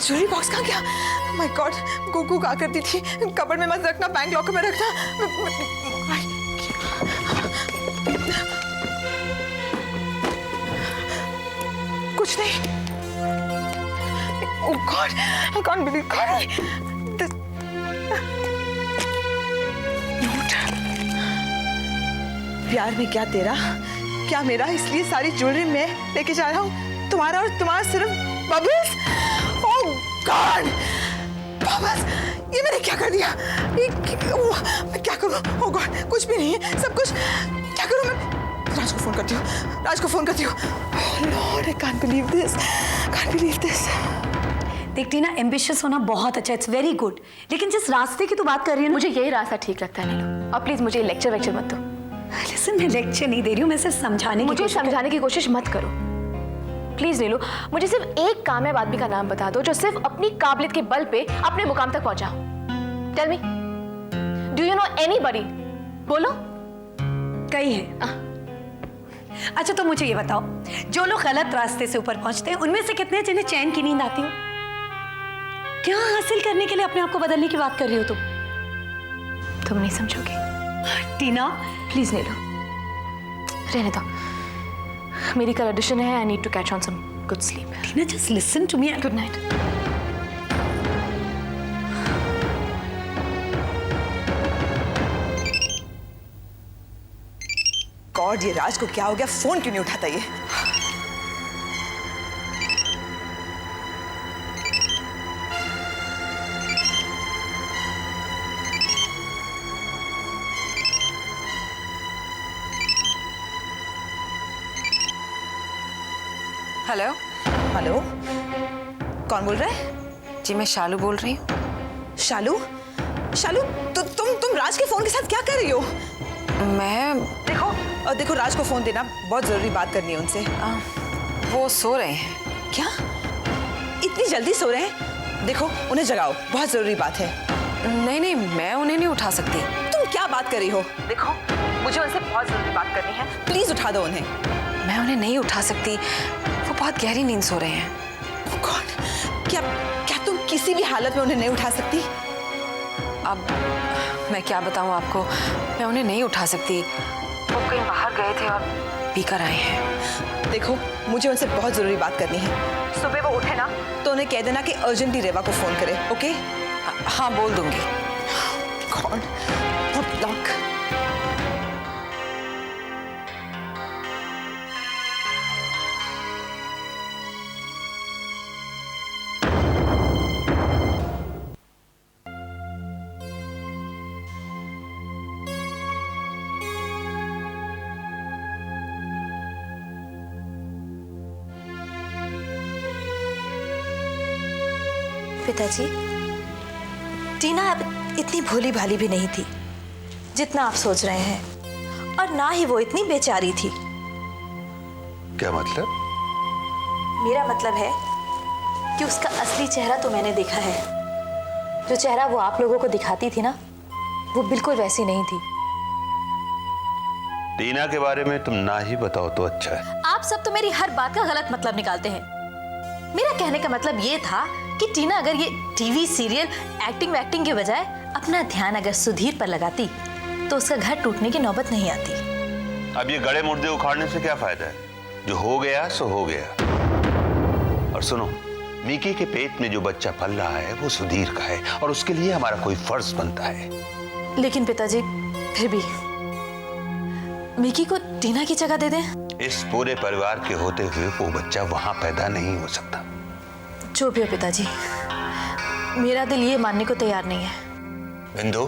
Jewellery box कहाँ गया? My God, Gugu कहा करती थी कपड़ में मत रखना, बैंक लॉकर में रखना। कुछ नहीं। Oh God, I can't believe not. प्यार में क्या तेरा क्या मेरा, इसलिए सारी ज्वेलरी मैं लेके जा रहा हूँ, तुम्हारा और तुम्हारा सिर्फ बबल्स। ओह गॉड, बबल्स, ये मैंने क्या कर दिया? मैं क्या करूँ? ओह गॉड, कुछ भी नहीं है, सब कुछ। क्या करूँ मैं? राज को फोन करती हूँ, राज को फोन करती हूँ। Oh lord, I can't believe this, can't believe this. देख टीना, एम्बिशियस होना बहुत अच्छा, इट्स वेरी गुड, लेकिन जिस रास्ते की तू बात कर रही है ना, मुझे यही रास्ता ठीक लगता है नीलू। और प्लीज मुझे लेक्चर मत दो। लिसन, मैं लेक्चर नहीं दे रही हूँ, मैं सिर्फ मुझे समझाने की कोशिश मत करो प्लीज नीलू। मुझे सिर्फ एक कामयाब आदमी का नाम बता दो जो सिर्फ अपनी काबिलियत के बल पे अपने मुकाम तक पहुंचा। Tell me, do you know anybody? बोलो। कई है। अच्छा तो मुझे ये बताओ, जो लोग गलत रास्ते से ऊपर पहुंचते हैं उनमें से कितने जिन्हें चैन की नींद आती हो? क्या हासिल करने के लिए अपने आप को बदलने की बात कर रही हो तुम नहीं समझोगी टीना। प्लीज नीलू, रहने दो। मेरी कल ऑडिशन है, I need to catch on some good sleep. Tina just listen to me. Good night. God, ये राज को क्या हो गया? फोन क्यों नहीं उठाता ये? हेलो। हेलो, कौन बोल रहा है? जी मैं शालू बोल रही हूँ। शालू? शालू, तुम राज के फोन के साथ क्या कर रही हो? मैं देखो राज को फोन देना, बहुत जरूरी बात करनी है उनसे। वो सो रहे हैं। क्या इतनी जल्दी सो रहे हैं? देखो उन्हें जगाओ, बहुत जरूरी बात है। नहीं, मैं उन्हें नहीं उठा सकती। तुम क्या बात कर रही हो? देखो मुझे उनसे बहुत जरूरी बात करनी है, प्लीज उठा दो उन्हें। मैं उन्हें नहीं उठा सकती, वो बहुत गहरी नींद सो रहे हैं। Oh God, क्या तुम किसी भी हालत में उन्हें नहीं उठा सकती? अब मैं क्या बताऊं आपको, मैं उन्हें नहीं उठा सकती। वो कहीं बाहर गए थे और पीकर आए हैं। देखो मुझे उनसे बहुत जरूरी बात करनी है। सुबह वो उठे ना तो उन्हें कह देना कि अर्जेंटली रेवा को फोन करे, ओके? हाँ बोल दूंगी। God, what luck. पिताजी, टीना अब इतनी भोली भाली भी नहीं थी जितना आप सोच रहे हैं, और ना ही वो इतनी बेचारी थी। क्या मतलब? मेरा मतलब है कि उसका असली चेहरा तो मैंने देखा है। जो चेहरा वो आप लोगों को दिखाती थी ना, वो बिल्कुल वैसी नहीं थी। टीना के बारे में तुम ना ही बताओ तो अच्छा है। आप सब तो मेरी हर बात का गलत मतलब निकालते हैं। मेरा कहने का मतलब ये था कि टीना अगर ये टीवी सीरियल एक्टिंग के बजाय अपना ध्यान अगर सुधीर पर लगाती तो उसका घर टूटने की नौबत नहीं आती। अब ये गड़े मुर्दे उखाड़ने से क्या फायदा है? जो हो गया सो हो गया। और सुनो, मीकी के पेट में जो बच्चा पल रहा है वो सुधीर का है और उसके लिए हमारा कोई फर्ज बनता है। लेकिन पिताजी, फिर भी मीकी को टीना की जगह दे दें। इस पूरे परिवार के होते हुए वो बच्चा वहां पैदा नहीं हो सकता। जो भी हो पिताजी, मेरा दिल ये मानने को तैयार नहीं है। बिंदु,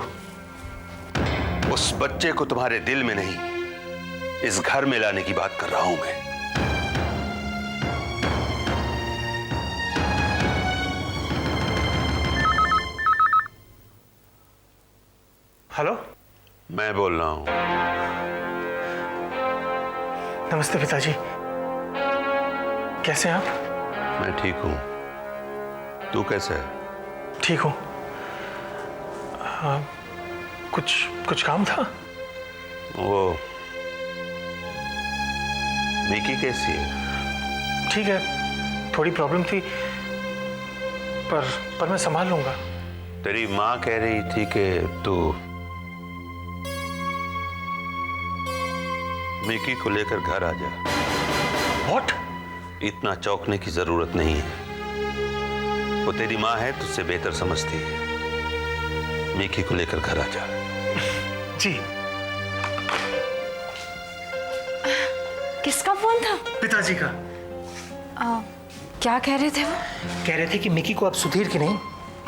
उस बच्चे को तुम्हारे दिल में नहीं, इस घर में लाने की बात कर रहा हूं मैं। हेलो, मैं बोल रहा हूं। नमस्ते पिताजी, कैसे हैं आप? मैं ठीक हूं, तू कैसा है? ठीक हूं। कुछ काम था? वो मीकी कैसी है? ठीक है, थोड़ी प्रॉब्लम थी, पर मैं संभाल लूंगा। तेरी माँ कह रही थी कि तू मिकी को लेकर घर आ जा। What? इतना चौंकने की जरूरत नहीं है। वो तेरी माँ है, तुझसे बेहतर समझती है। मिकी को लेकर घर आ जा। जी। किसका फोन था? पिताजी का। क्या कह रहे थे वो? कह रहे थे कि मिकी को अब सुधीर की नहीं,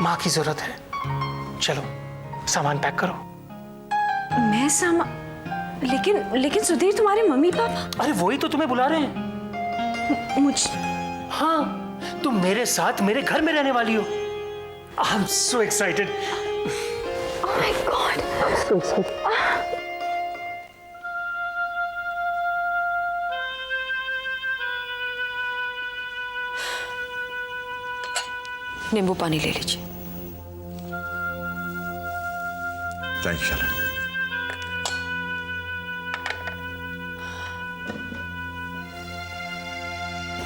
माँ की जरूरत है। चलो सामान पैक करो। मैं लेकिन सुधीर तुम्हारे मम्मी पापा? अरे वही तो तुम्हें बुला रहे हैं। मुझ हाँ, तुम मेरे साथ मेरे घर में रहने वाली हो। I am so excited. Oh my God. नींबू पानी ले लीजिए। Thank you.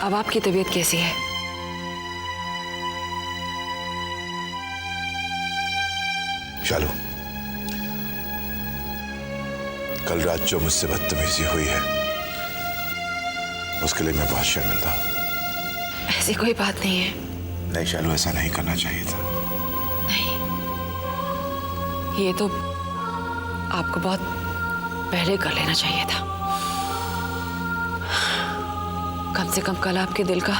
अब आपकी तबीयत कैसी है? शालू, कल रात जो मुझसे बदतमीजी हुई है उसके लिए मैं बहुत शर्मिंदा हूं। ऐसी कोई बात नहीं है। नहीं शालू, ऐसा नहीं करना चाहिए था। नहीं, ये तो आपको बहुत पहले कर लेना चाहिए था। कम से कम कल आपके दिल का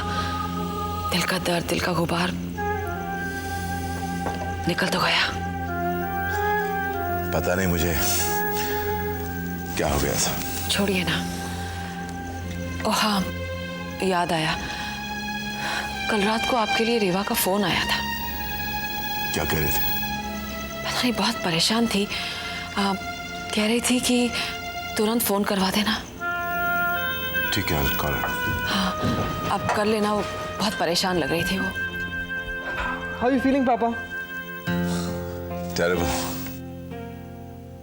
दर्द, दिल का गुबार निकल तो गया। पता नहीं मुझे क्या हो गया था। छोड़िए ना। ओह हाँ, याद आया, कल रात को आपके लिए रेवा का फोन आया था। क्या कह रहे थे? पता नहीं, बहुत परेशान थी। कह रही थी कि तुरंत फोन करवा देना। ठीक है, I'll call her. हाँ, अब कर लेना। वो बहुत परेशान लग रही थी वो। How are you feeling, पापा? Terrible.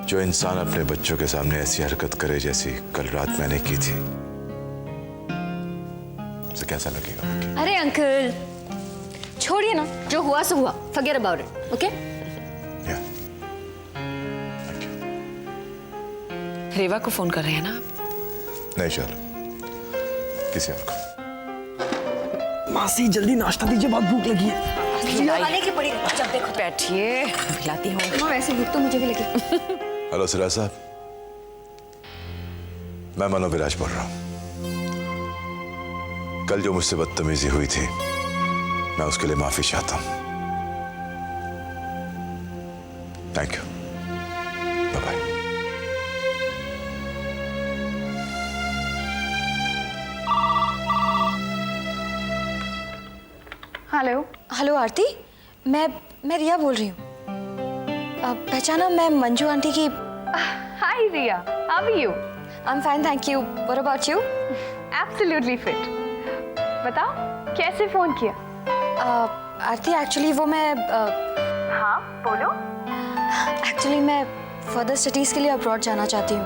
जो इंसान अपने बच्चों के सामने ऐसी हरकत करे जैसी कल रात मैंने की थी, उसे कैसा लगेगा? अरे अंकल, छोड़िए ना, जो हुआ सो हुआ, forget about it, okay? Yeah. Thank you. रेवा को फोन कर रहे हैं ना आप? नहीं शालू, किसी और को। मासी जल्दी नाश्ता दीजिए, बहुत भूख लगी है। आने की पड़ी, जब देखो। बैठिए, खिलाती हूँ। हाँ, वैसे भूख तो मुझे भी लगी। हेलो सिराज साहब, मैं मनोविराज बोल रहा हूँ। कल जो मुझसे बदतमीजी हुई थी, मैं उसके लिए माफी चाहता हूँ। Thank you, bye bye. Hello Aarti, मैं रिया बोल रही हूँ। पहचाना, मैं मंजू आंटी की। Hi Ria, how are you? I'm fine, thank you. What about you? Absolutely fit. बताओ, कैसे फोन किया? आरती, एक्चुअली वो मैं हाँ, बोलो। एक्चुअली मैं फर्दर स्टडीज के लिए अब्रॉड जाना चाहती हूँ।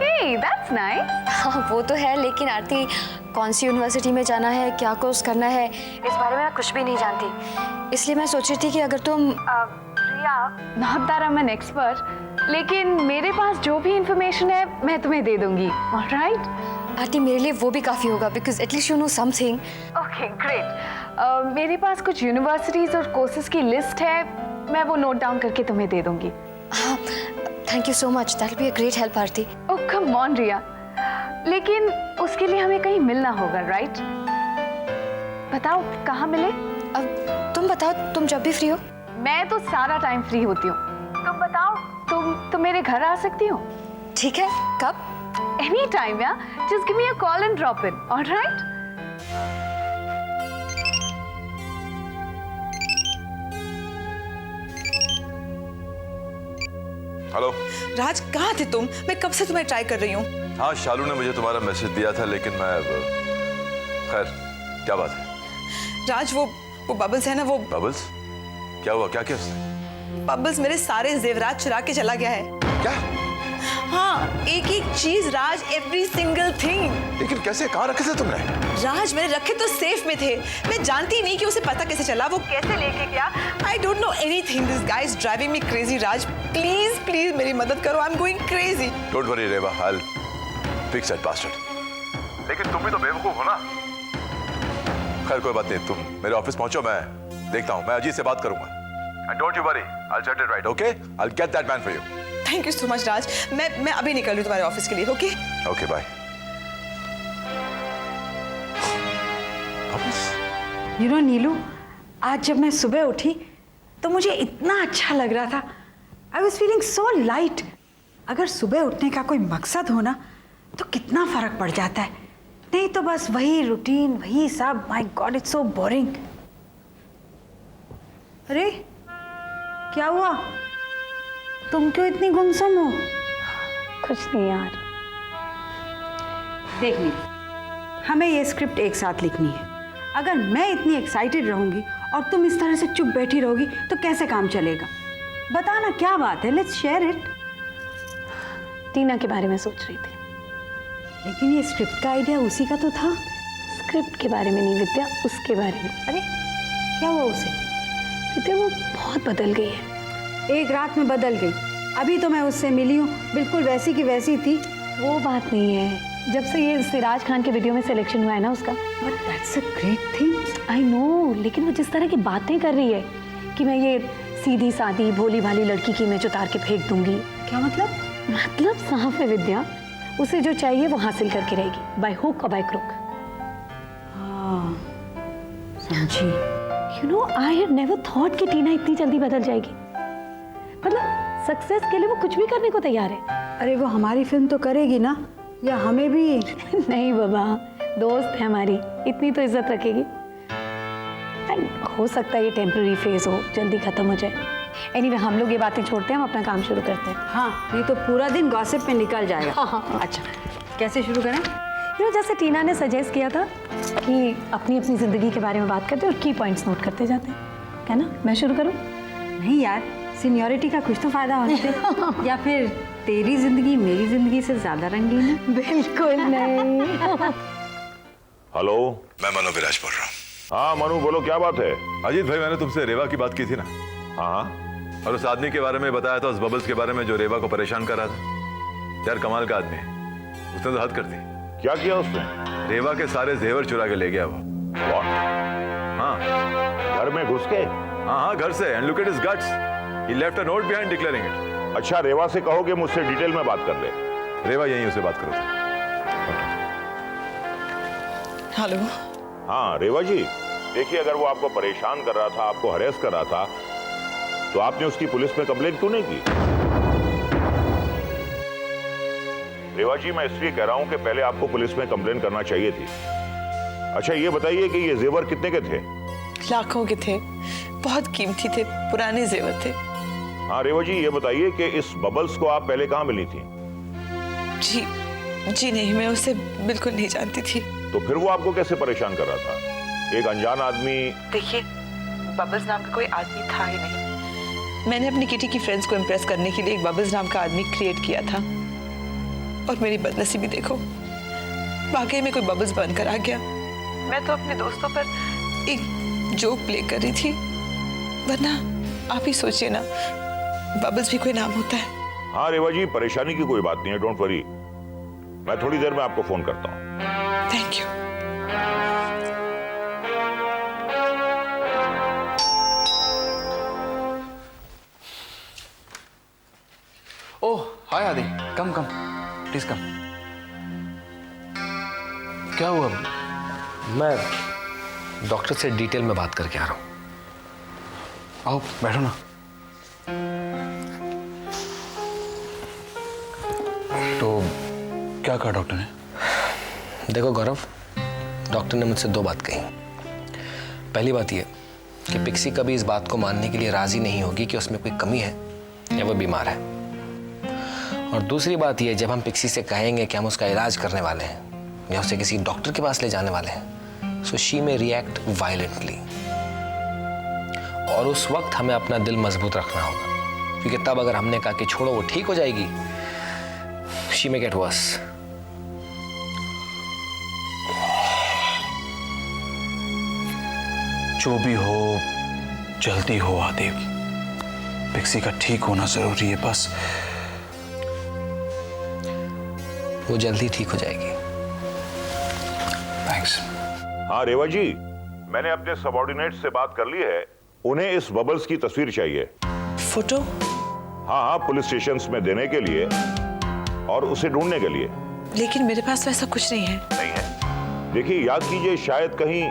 Hey, that's nice. हाँ, वो तो है, लेकिन आरती कौन सी यूनिवर्सिटी में जाना है, क्या कोर्स करना है, इस बारे में मैं कुछ भी नहीं जानती। इसलिए मैं सोच रही थी कि अगर तुम रिया, not that I'm an expert, लेकिन मेरे पास जो भी इंफॉर्मेशन है मैं तुम्हें दे दूंगी, alright? आरती, मेरे लिए वो भी काफ़ी होगा, because at least you know something. Okay, great. मेरे पास कुछ यूनिवर्सिटीज और कोर्सेज की लिस्ट है, मैं वो नोट डाउन करके तुम्हें दे दूंगी। हाँ, thank you so much, that will be a great help Aarti. Oh come on Riya, लेकिन उसके लिए हमें कहीं मिलना होगा, राइट? बताओ कहाँ मिले? अब तुम बताओ, तुम जब भी फ्री हो। मैं तो सारा टाइम फ्री होती हूँ। तुम बताओ, तुम मेरे घर आ सकती हो? ठीक है, कब? एनी टाइम या just give me a call and drop in, alright? Hello Raj, कहाँ थे तुम? मैं कब से तुम्हें ट्राई कर रही हूँ। हाँ, शालू ने मुझे तुम्हारा मैसेज दिया था, लेकिन मैं खैर, क्या बात है? राज, वो बबल्स है ना, वो बबल्स? क्या हुआ? क्या किया उसने? बबल्स मेरे सारे जेवरात चुरा के चला गया है। क्या? हाँ, एक एक चीज राज, एवरी सिंगल थिंग। लेकिन कैसे, कहाँ रखे थे तुमने? राज, मैंने रखे तो सेफ में थे। मैं जानती नहीं कि उसे पता कैसे चला, वो कैसे लेके गया। I don't know anything. This guy is driving me crazy. Raj please please मेरी मदद करो, I am going crazy. Don't worry Reva, I will fix that bastard. लेकिन तुम भी तो बेवकूफ हो ना। खैर कोई बात नहीं, तुम मेरे ऑफिस पहुंचो, मैं देखता हूं, मैं अजीत से बात करूंगा। And don't you worry, I'll set it right, okay? I'll get that man for you. Thank you so much Raj. मैं अभी निकल रही हूँ तुम्हारे ऑफिस के लिए, okay? Okay, bye. You know Neelu, आज जब मैं सुबह उठी तो मुझे इतना अच्छा लग रहा था। I was feeling so light. अगर सुबह उठने का कोई मकसद हो ना तो कितना फर्क पड़ जाता है। नहीं तो बस वही रूटीन, वही सब। My God, it's so boring. अरे क्या हुआ? तुम क्यों इतनी गुमसुम हो? कुछ नहीं यार। देख नीलू, हमें ये स्क्रिप्ट एक साथ लिखनी है। अगर मैं इतनी एक्साइटेड रहूंगी और तुम इस तरह से चुप बैठी रहोगी तो कैसे काम चलेगा? बताना क्या बात है, लेट्स शेयर इट। टीना के बारे में सोच रही थी। लेकिन ये स्क्रिप्ट का आइडिया उसी का तो था। स्क्रिप्ट के बारे में नहीं विद्या, उसके बारे में। अरे क्या हुआ उसे? विद्या वो बहुत बदल गई है। एक रात में बदल गई? अभी तो मैं उससे मिली हूँ, बिल्कुल वैसी की वैसी थी। वो बात नहीं है। जब से ये सिराज खान के वीडियो में सिलेक्शन हुआ है ना उसका। But that's a great thing. I know, लेकिन वो जिस तरह की बातें कर रही है कि मैं ये सीधी सादी भोली भाली लड़की की इमेज उतार के फेंक दूंगी। क्या मतलब? मतलब साफ है विद्या, उसे जो चाहिए वो हासिल करके रहेगी, बाय हुक और बाय क्रुक। हाँ समझी। You know, I had never thought कि टीना इतनी जल्दी बदल जाएगी। मतलब सक्सेस के लिए वो कुछ भी करने को तैयार है। अरे वो हमारी फिल्म तो करेगी ना, या हमें भी? नहीं बाबा, दोस्त है हमारी, इतनी तो इज्जत रखेगी। एंड हो सकता है ये टेम्पररी फेज हो, जल्दी खत्म हो जाए। एनीवे, हम लोग ये बातें छोड़ते हैं, हम अपना काम शुरू करते हैं। हाँ, ये तो पूरा दिन गॉसिप में निकल जाएगा। हाँ। अच्छा, कैसे शुरू करें? यू नो, जैसे टीना ने सजेस्ट किया था कि अपनी अपनी ज़िंदगी के बारे में बात करते हैं और की पॉइंट्स नोट करते जाते हैं, क्या ना? मैं शुरू करूँ? नहीं यार, सीनियरिटी का कुछ तो फायदा होना चाहिए। या फिर तेरी जिंदगी मेरी जिंदगी से ज्यादा रंगीन है? बिल्कुल नहीं। हेलो, मैं मनु विराज बोल रहा हूँ। हाँ मनु बोलो, क्या बात है? अजीत भाई, मैंने तुमसे रेवा की बात की थी ना। हाँ, और उस आदमी के बारे में बताया था, उस बबल्स के बारे में जो रेवा को परेशान कर रहा था। यार कमाल का आदमी है, उसने तो हद कर दी। क्या किया उसने? रेवा के सारे जेवर चुरा के ले गया वो। What? हाँ घर में घुस के? हाँ, घर से। And look at his guts, he left a note behind declaring it. अच्छा, रेवा से कहो कि मुझसे डिटेल में बात कर ले। रेवा यहीं उसे बात करो। हेलो। हाँ रेवा जी, देखिए अगर वो आपको परेशान कर रहा था, आपको हरेस कर रहा था, तो आपने उसकी पुलिस में कंप्लेंट क्यों नहीं की? रेवा जी, मैं इसलिए कह रहा हूं कि पहले आपको पुलिस में कंप्लेंट करना चाहिए थी। अच्छा ये बताइए कि ये जेवर कितने के थे? लाखों के थे, बहुत कीमती थे, पुराने जेवर थे। हाँ रेवा जी, ये बताइए कि इस बबल्स को आप पहले कहाँ मिली थी? जी नहीं, मैं उसे बिल्कुल नहीं जानती थी। तो फिर वो आपको कैसे परेशान कर रहा था? एक अनजान आदमी। देखिए, बबल्स नाम का कोई आदमी था ही नहीं। मैंने अपनी किटी की फ्रेंड्स को इम्प्रेस करने के लिए एक बबल्स नाम का आदमी क्रिएट किया था, और मेरी बदनसीबी देखो, वाकई में कोई बबल्स बनकर आ गया। मैं तो अपने दोस्तों पर एक जोक प्ले कर रही थी, वरना आप ही सोचिए ना, बबल्स भी कोई नाम होता है। हाँ रेवा जी, परेशानी की कोई बात नहीं है, डोंट वरी। मैं थोड़ी देर में आपको फोन करता हूँ। Thank you. ओह हाय आदि, कम कम प्लीज कम। क्या हुआ? मैं डॉक्टर से डिटेल में बात करके आ रहा हूँ। आओ बैठो ना। तो क्या कहा डॉक्टर ने? देखो गौरव, डॉक्टर ने मुझसे दो बात कही। पहली बात यह कि पिक्सी कभी इस बात को मानने के लिए राजी नहीं होगी कि उसमें कोई कमी है या वो बीमार है। और दूसरी बात यह, जब हम पिक्सी से कहेंगे कि हम उसका इलाज करने वाले हैं या उसे किसी डॉक्टर के पास ले जाने वाले हैं, सो शी में रिएक्ट वायलेंटली। और उस वक्त हमें अपना दिल मजबूत रखना होगा, क्योंकि तब अगर हमने कहा कि छोड़ो वो ठीक हो जाएगी, शी मे गेट वर्स। जो भी हो जल्दी हो आदि, पिक्सी का ठीक होना जरूरी है बस। वो जल्दी ठीक हो जाएगी। थैंक्स। हाँ रेवा जी, मैंने अपने सबऑर्डिनेट से बात कर ली है, उन्हें इस बबल्स की तस्वीर चाहिए। फोटो? हाँ हाँ, पुलिस स्टेशन में देने के लिए और उसे ढूंढने के लिए। लेकिन मेरे पास तो ऐसा कुछ नहीं है। नहीं है? देखिए याद कीजिए, शायद कहीं।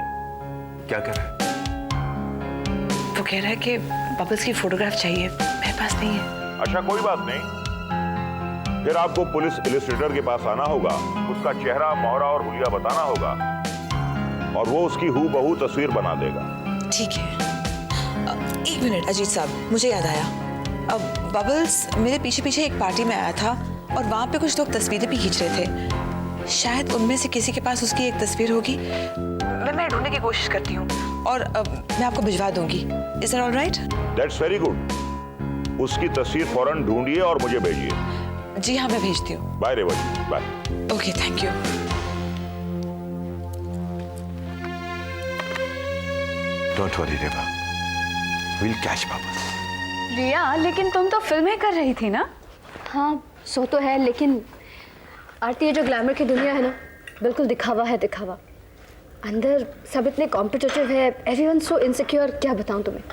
क्या कह रहे हैं? वो कह रहा है कि बबल्स की फोटोग्राफ चाहिए, मेरे पास नहीं है। अच्छा कोई बात नहीं, फिर आपको पुलिस इलस्ट्रेटर के पास आना होगा, उसका चेहरा, मोहरा और हुलिया बताना होगा और वो उसकी हूबहू तस्वीर बना देगा। ठीक है। एक मिनट अजीत साहब, मुझे याद आया। अब बबल्स मेरे पीछे पीछे एक पार्टी में आया था और वहाँ पे कुछ लोग तस्वीरें भी खींच रहे थे। शायद उनमें से किसी के पास उसकी एक तस्वीर होगी। मैं ढूंढने की कोशिश करती हूँ और मैं आपको भिजवा दूंगी। Is that alright? That's very good. उसकी तस्वीर फौरन ढूंढिए और मुझे भेजिए। जी हाँ, मैं भेजती हूँ। Bye Reva ji, bye. Okay, thank you. Don't worry Reva, will catch bubbles. Riya, लेकिन तुम तो फिल्में कर रही थी ना? हाँ, सो तो है, लेकिन आरती ये जो ग्लैमर की दुनिया है ना, बिल्कुल दिखावा है, दिखावा। अंदर सब इतने कॉम्पिटिटिव है, एवरीवन सो इनसिक्योर, क्या बताऊँ तुम्हें।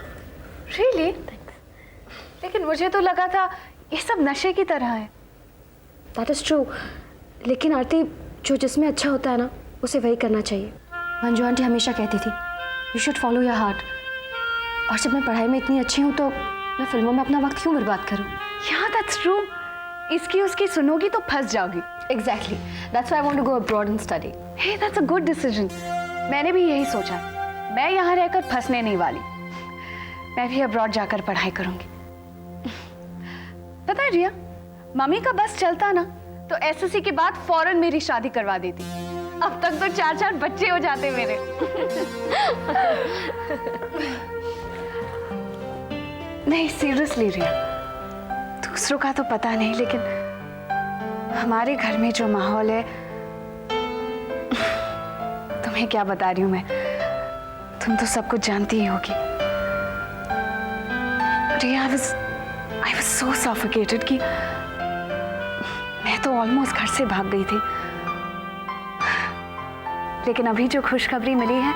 रियली? लेकिन मुझे तो लगा था ये सब नशे की तरह है। दैट इज़ ट्रू, लेकिन आरती जो जिसमें अच्छा होता है ना, उसे वही करना चाहिए। मंजू आंटी हमेशा कहती थी, you should follow your heart. और जब मैं पढ़ाई में इतनी अच्छी हूँ तो मैं फिल्मों में अपना वक्त क्यों बर्बाद करूँ? Yeah, that's true. इसकी उसकी सुनोगी तो फंस जाओगी। Exactly. That's why I want to go abroad and study. Hey, that's a good decision. मैंने भी यही सोचा। मैं यहाँ रहकर फंसने नहीं वाली। मैं भी अब्रॉड जाकर पढ़ाई करूँगी। पता है रिया, मम्मी का बस चलता ना तो एसएससी के बाद फौरन मेरी शादी करवा देती। अब तक तो 4-4 बच्चे हो जाते मेरे। नहीं, सीरियसली रिया, दूसरों का तो पता नहीं, लेकिन हमारे घर में जो माहौल है, तुम्हें क्या बता रही हूँ मैं, तुम तो सब कुछ जानती ही होगी। रिया, I was so suffocated कि मैं तो ऑलमोस्ट घर से भाग गई थी। लेकिन अभी जो खुशखबरी मिली है,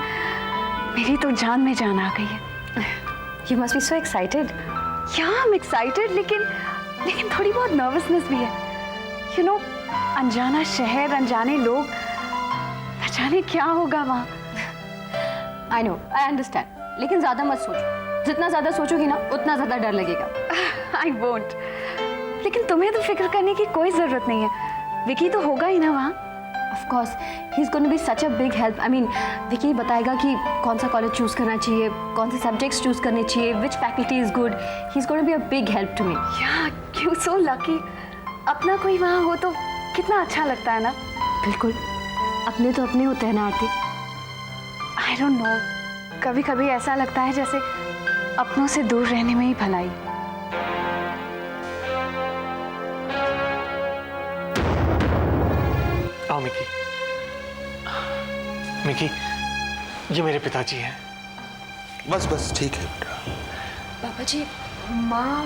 मेरी तो जान में जान आ गई है। You must be so excited. Yeah, I'm excited, लेकिन थोड़ी बहुत नर्वसनेस भी है। You know, अनजाना शहर, अनजाने लोग, न जाने क्या होगा वहाँ। I know, I understand. लेकिन ज़्यादा मत सोचो। जितना ज़्यादा सोचोगी ना, उतना ज़्यादा डर लगेगा। I won't. लेकिन तुम्हें तो फिक्र करने की कोई ज़रूरत नहीं है। विकी तो होगा ही ना वहाँ। Of course, he's going to be such a big help. I mean, Vicky बताएगा कि कौन सा कॉलेज चूज करना चाहिए, कौन से सब्जेक्ट्स चूज करने चाहिए, which faculty is good. He's going to be a big help to me. Yeah, you're so lucky. अपना कोई वहाँ हो तो कितना अच्छा लगता है ना। बिल्कुल, अपने तो अपने होते हैं ना आरती। I don't know. कभी-कभी ऐसा लगता है जैसे अपनों से दूर रहने में ही भलाई। आओ मिकी। मिकी, ये मेरे पिताजी हैं। बस बस ठीक है बेटा। पापा जी, माँ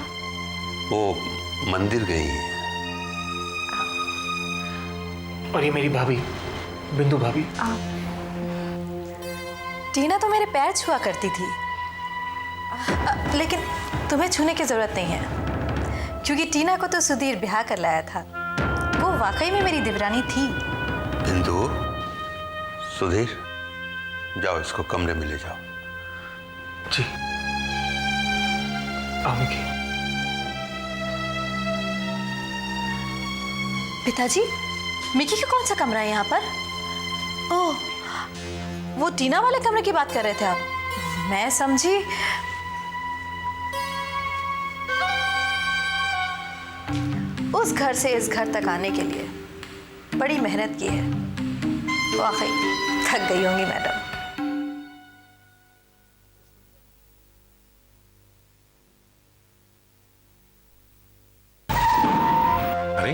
वो मंदिर गई है। और ये मेरी भाभी, बिंदु भाभी। टीना तो मेरे पैर छुआ करती थी, लेकिन तुम्हें छूने की जरूरत नहीं है, क्योंकि टीना को तो सुधीर ब्याह कर लाया था। वो वाकई में मेरी देवरानी थी। बिंदु, सुधीर, जाओ इसको कमरे में ले जाओ। जी। आओ मिकी। पिताजी, मिकी का कौन सा कमरा है यहाँ पर? ओह, वो टीना वाले कमरे की बात कर रहे थे आप? मैं समझी उस घर से इस घर तक आने के लिए बड़ी मेहनत की है। वाकई थक गई होंगी मैडम। अरे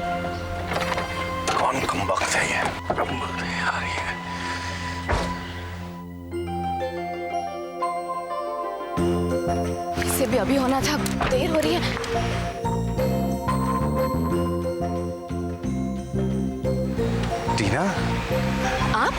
इसे भी अभी होना था, देर हो रही है। टीना, आप